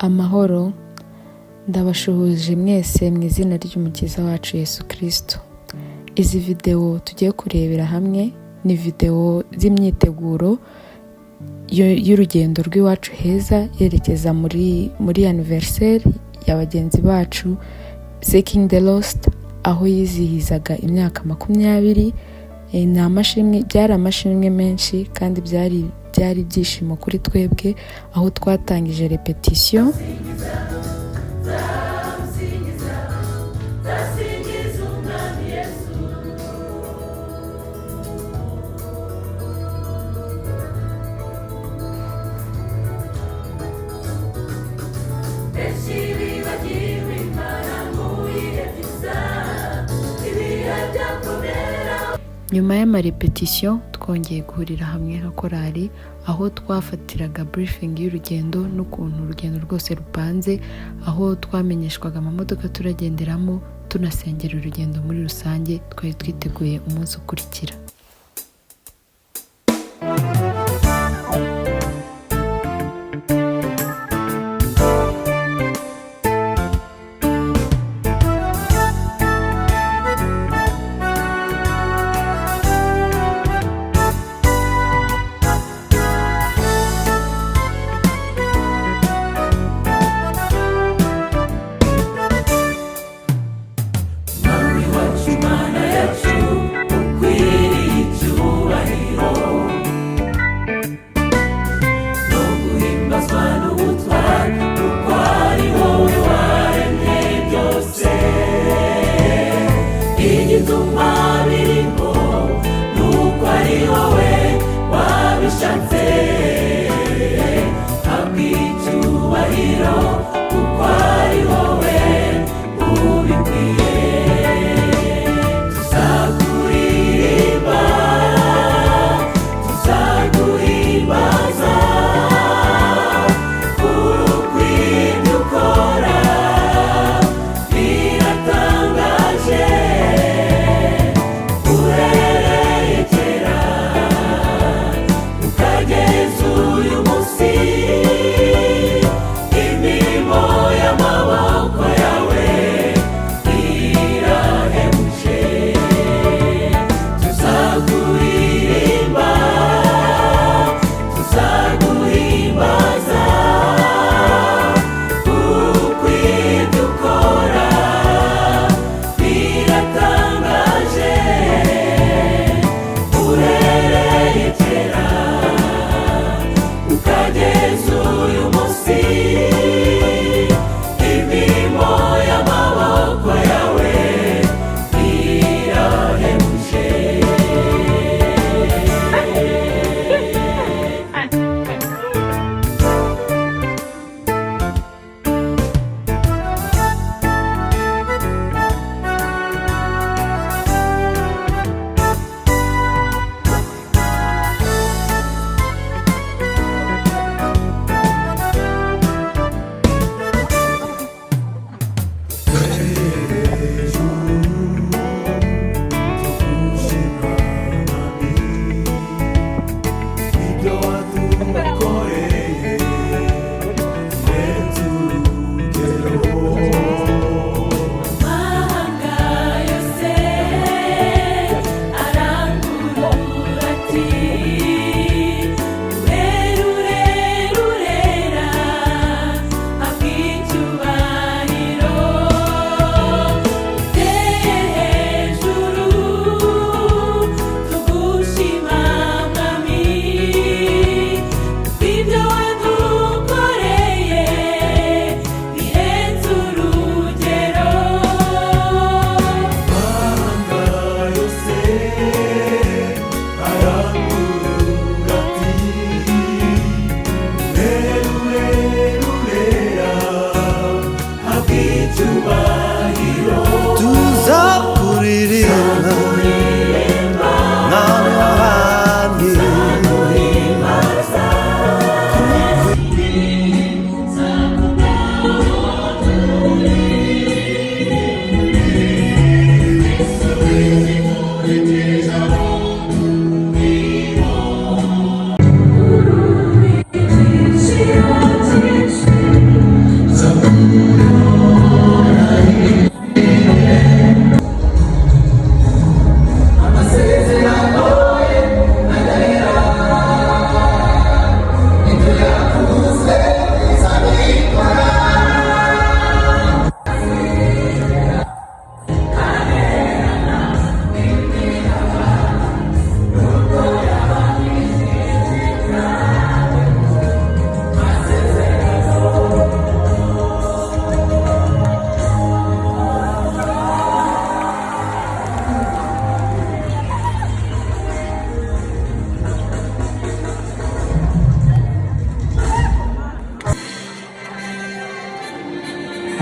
Amahoro, ndabashuhuje mwese mu izina ry'umukiza wacu Yesu Kristo. Izi video tugiye kurebera hamwe ni video z'imyiteguro y'urugendo rw'iwacu heza yerekeza muri anniversaire ya bagenzi bacu Seeking the Lost, aho yizihizaga imyaka 20. Byari amashimwe menshi kandi byari ibyishimo kuri twebwe, aho twatangije repetition nyuma y'amarepetition twongeye guhurira hamwe nka korali, aho twafatiraga briefing y'urugendo n'ukuntu urugendo rwose rupanze, aho twamenyeshwaga amamodoka turagenderamo, tunasengera urugendo muri rusange. Twari twiteguye umunsi ukurikira.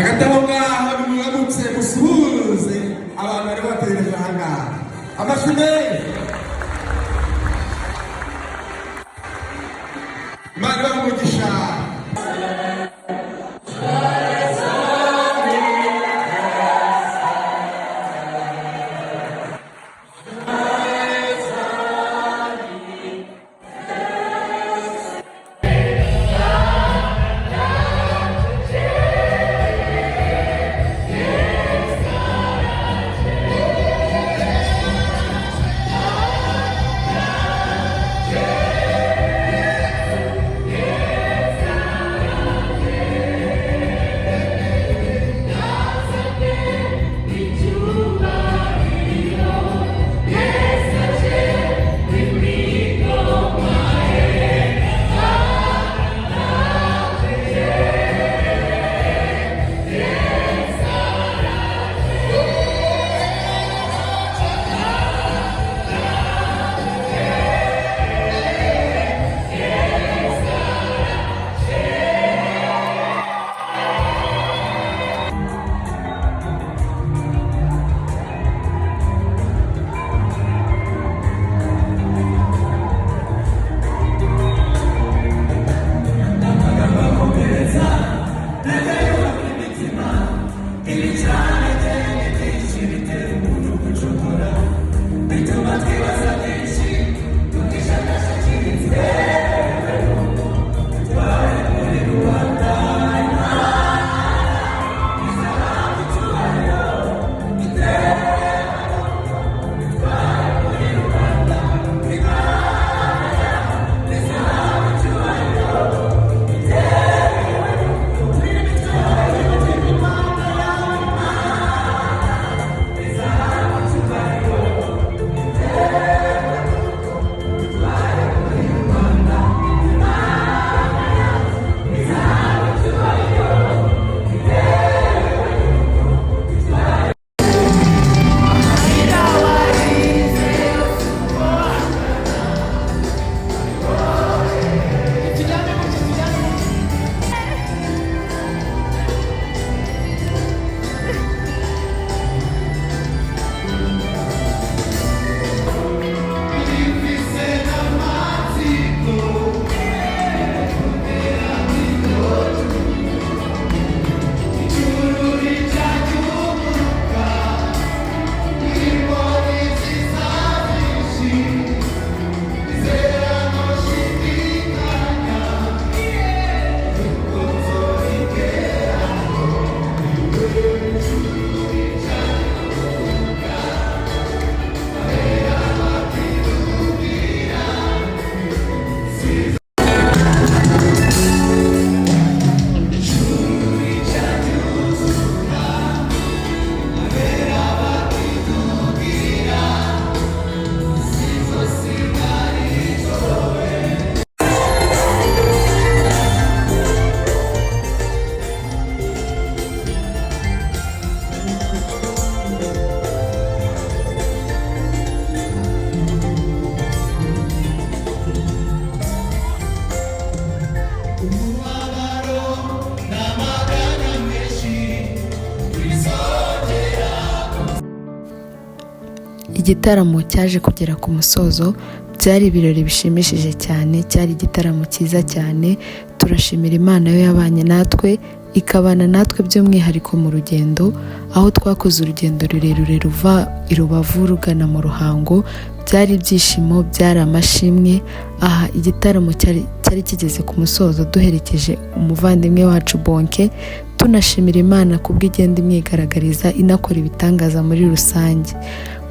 agatabo ngaho nimwabutse musuhuze abantu bari bategereje aha ngaha. Amashyi menshi. Imana ibahe umugisha. Igitaramo cyaje kugera ku musozo, byari ibirori bishimishije cyane, cyari igitaramo cyiza cyane. Turashimira Imana yo yabanye natwe, ikabana natwe by'umwihariko mu rugendo, aho twakoze urugendo rurerure ruva i Rubavu rugana mu Ruhango. Byari ibyishimo, byari amashimwe. Aha igitaramo cyari kigeze ku musozo, duherekeje umuvandimwe wacu Bonke, tunashimira Imana kubwo igenda imwigaragariza inakora ibitangaza muri rusange.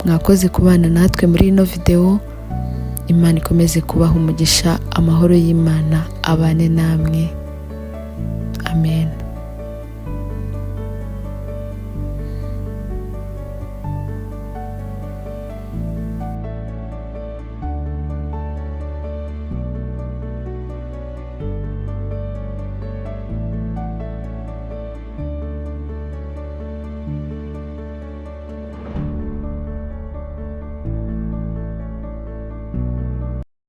Mwakoze kubana natwe muri ino video. Imana ikomeze kubaha umugisha, amahoro y'Imana abane namwe. Amen.